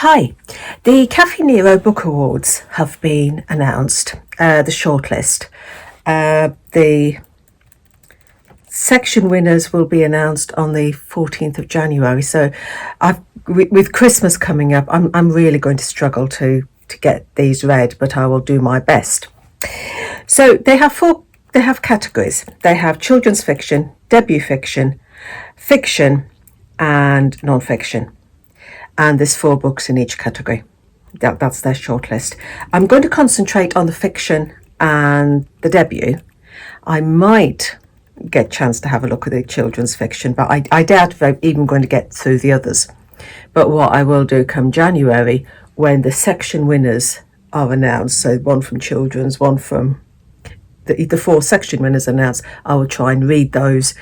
Hi, the Caffe Nero Book Awards have been announced, the shortlist. The section winners will be announced on the 14th of January. So with Christmas coming up, I'm really going to struggle to get these read, but I will do my best. So they have categories. They have children's fiction, debut fiction, fiction, and non-fiction. And there's 4 books in each category. That's their shortlist. I'm going to concentrate on the fiction and the debut. I might get a chance to have a look at the children's fiction, but I doubt if I'm even going to get through the others. But what I will do come January, when the section winners are announced, so one from children's, one from the 4 section winners announced, I will try and read those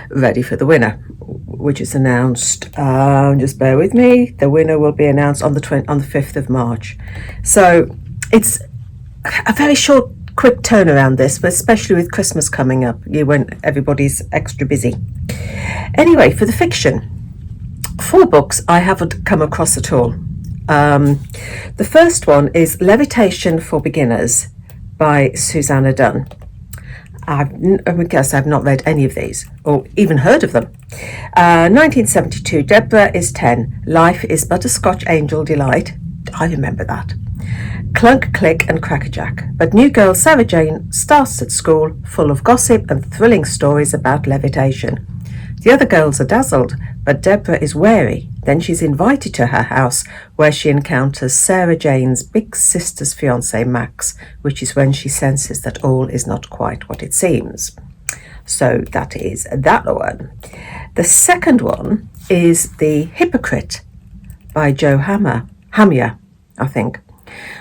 ready for the winner, which is announced, just bear with me, the winner will be announced on the 5th of March. So it's a very short, quick turnaround this, but especially with Christmas coming up, when everybody's extra busy. Anyway, for the fiction, 4 books I haven't come across at all. The first one is Levitation for Beginners by Susanna Dunn. I guess I've not read any of these or even heard of them. 1972, Deborah is 10. Life is but a Scotch angel delight. I remember that. Clunk, click and crackerjack. But new girl Sarah Jane starts at school, full of gossip and thrilling stories about levitation. The other girls are dazzled, but Deborah is wary. Then she's invited to her house, where she encounters Sarah Jane's big sister's fiancé, Max, which is when she senses that all is not quite what it seems. So that is that one. The second one is The Hypocrite by Jo Hamia, I think.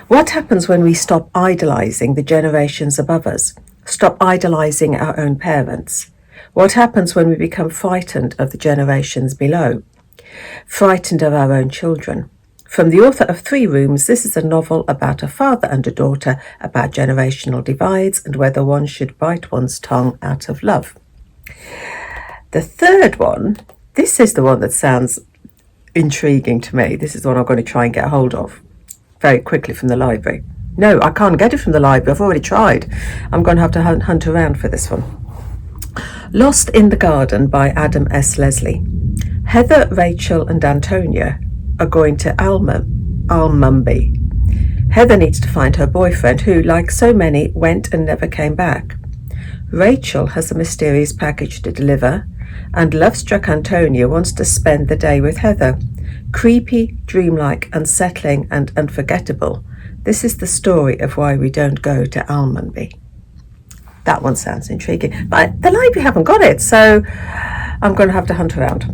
What happens when we stop idolizing the generations above us? Stop idolizing our own parents? What happens when we become frightened of the generations below? Frightened of our own children? From the author of 3 Rooms, this is a novel about a father and a daughter, about generational divides and whether one should bite one's tongue out of love. The third one, this is the one that sounds intriguing to me. This is the one I'm going to try and get hold of very quickly from the library. No, I can't get it from the library. I've already tried. I'm going to have to hunt around for this one. Lost in the Garden by Adam S. Leslie. Heather, Rachel and Antonia are going to Almumby. Heather needs to find her boyfriend who, like so many, went and never came back. Rachel has a mysterious package to deliver, and love-struck Antonia wants to spend the day with Heather. Creepy, dreamlike, unsettling and unforgettable. This is the story of why we don't go to Almumby. That one sounds intriguing, but the library haven't got it, so I'm going to have to hunt around.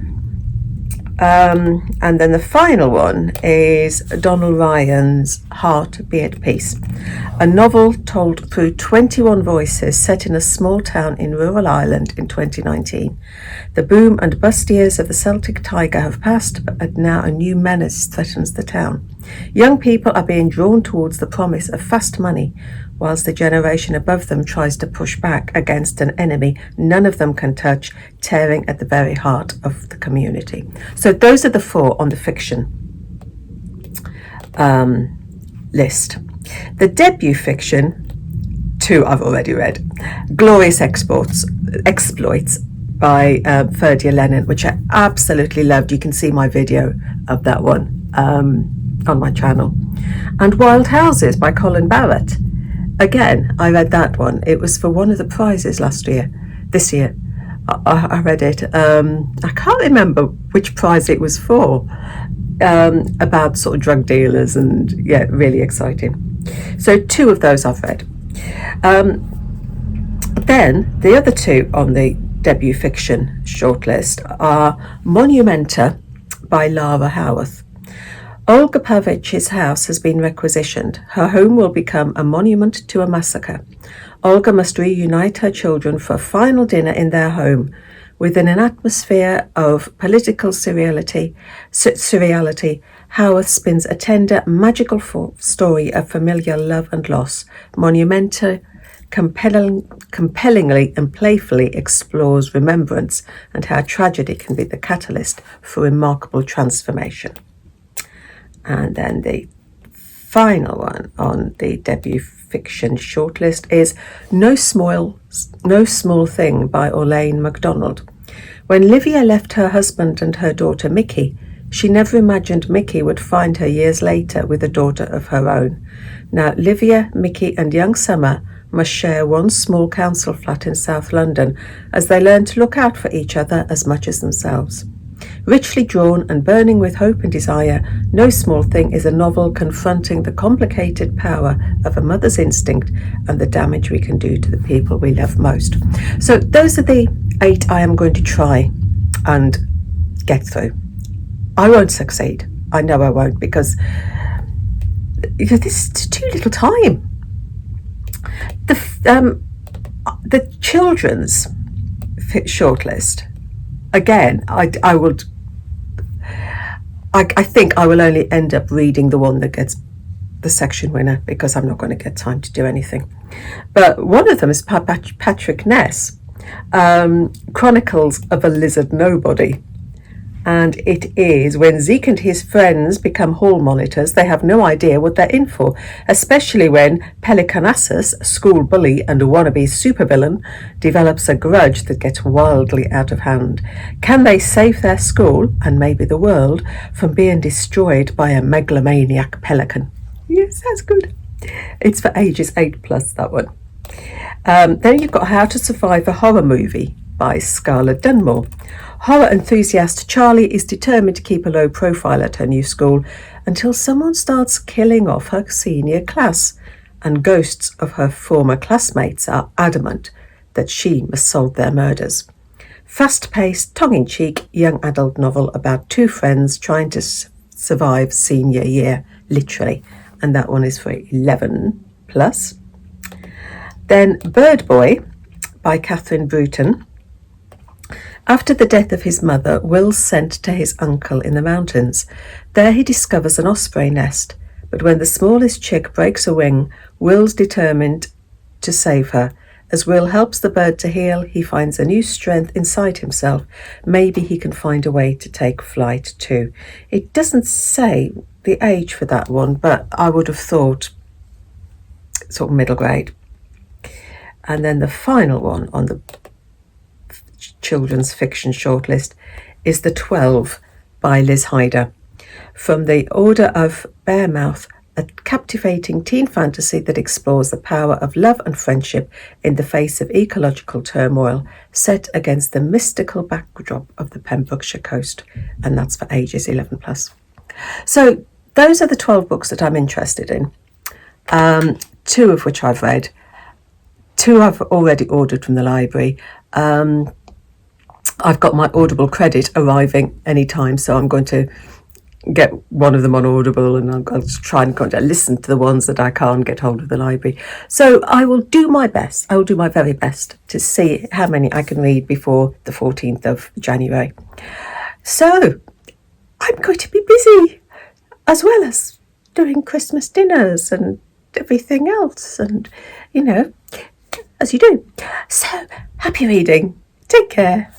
And then the final one is Donald Ryan's Heart Be at Peace, a novel told through 21 voices set in a small town in rural Ireland in 2019. The boom and bust years of the Celtic Tiger have passed, but now a new menace threatens the town. Young people are being drawn towards the promise of fast money, whilst the generation above them tries to push back against an enemy none of them can touch, tearing at the very heart of the community. So those are the 4 on the fiction list. The debut fiction, 2 I've already read. Glorious Exploits by Ferdia Lennon, which I absolutely loved. You can see my video of that one on my channel. And Wild Houses by Colin Barrett. Again, I read that one. It was for one of the prizes this year. I read it. I can't remember which prize it was for. About sort of drug dealers, and yeah, really exciting. So 2 of those I've read. Then the other 2 on the debut fiction shortlist are Monumenta by Lara Howarth. Olga Pavich's house has been requisitioned. Her home will become a monument to a massacre. Olga must reunite her children for a final dinner in their home. Within an atmosphere of political surreality, Howarth spins a tender, magical story of familiar love and loss. Monumenta compellingly and playfully explores remembrance and how tragedy can be the catalyst for remarkable transformation. And then the final one on the debut fiction shortlist is No Small Thing by Orlane MacDonald. When Livia left her husband and her daughter Mickey, she never imagined Mickey would find her years later with a daughter of her own. Now, Livia, Mickey and young Summer must share one small council flat in South London as they learn to look out for each other as much as themselves. Richly drawn and burning with hope and desire, No Small Thing is a novel confronting the complicated power of a mother's instinct and the damage we can do to the people we love most. So those are the 8 I am going to try and get through. I won't succeed. I know I won't, because this is too little time. The children's shortlist, again, I think I will only end up reading the one that gets the section winner, because I'm not going to get time to do anything. But one of them is Patrick Ness, Chronicles of a Lizard Nobody. And it is when Zeke and his friends become hall monitors, they have no idea what they're in for, especially when Pelicanassus, a school bully and a wannabe supervillain, develops a grudge that gets wildly out of hand. Can they save their school, and maybe the world, from being destroyed by a megalomaniac pelican? Yes, that's good. It's for ages 8+, that one. Then you've got How to Survive a Horror Movie by Scarlett Dunmore. Horror enthusiast Charlie is determined to keep a low profile at her new school until someone starts killing off her senior class, and ghosts of her former classmates are adamant that she must solve their murders. Fast-paced, tongue-in-cheek young adult novel about 2 friends trying to survive senior year, literally, and that one is for 11+. Then Bird Boy by Catherine Bruton. After the death of his mother, Will's sent to his uncle in the mountains. There he discovers an osprey nest, but when the smallest chick breaks a wing, Will's determined to save her. As Will helps the bird to heal, he finds a new strength inside himself. Maybe he can find a way to take flight too. It doesn't say the age for that one, but I would have thought sort of middle grade. And then the final one on the children's fiction shortlist is The 12 by Liz Hyder. From the Order of Bearmouth, a captivating teen fantasy that explores the power of love and friendship in the face of ecological turmoil, set against the mystical backdrop of the Pembrokeshire coast, and that's for ages 11+. So those are the 12 books that I'm interested in, 2 of which I've read, 2 I've already ordered from the library. I've got my Audible credit arriving anytime, so I'm going to get one of them on Audible, and I'll try and listen to the ones that I can't get hold of the library. So I will do my best. I will do my very best to see how many I can read before the 14th of January. So I'm going to be busy, as well as doing Christmas dinners and everything else, and, as you do. So, happy reading. Take care.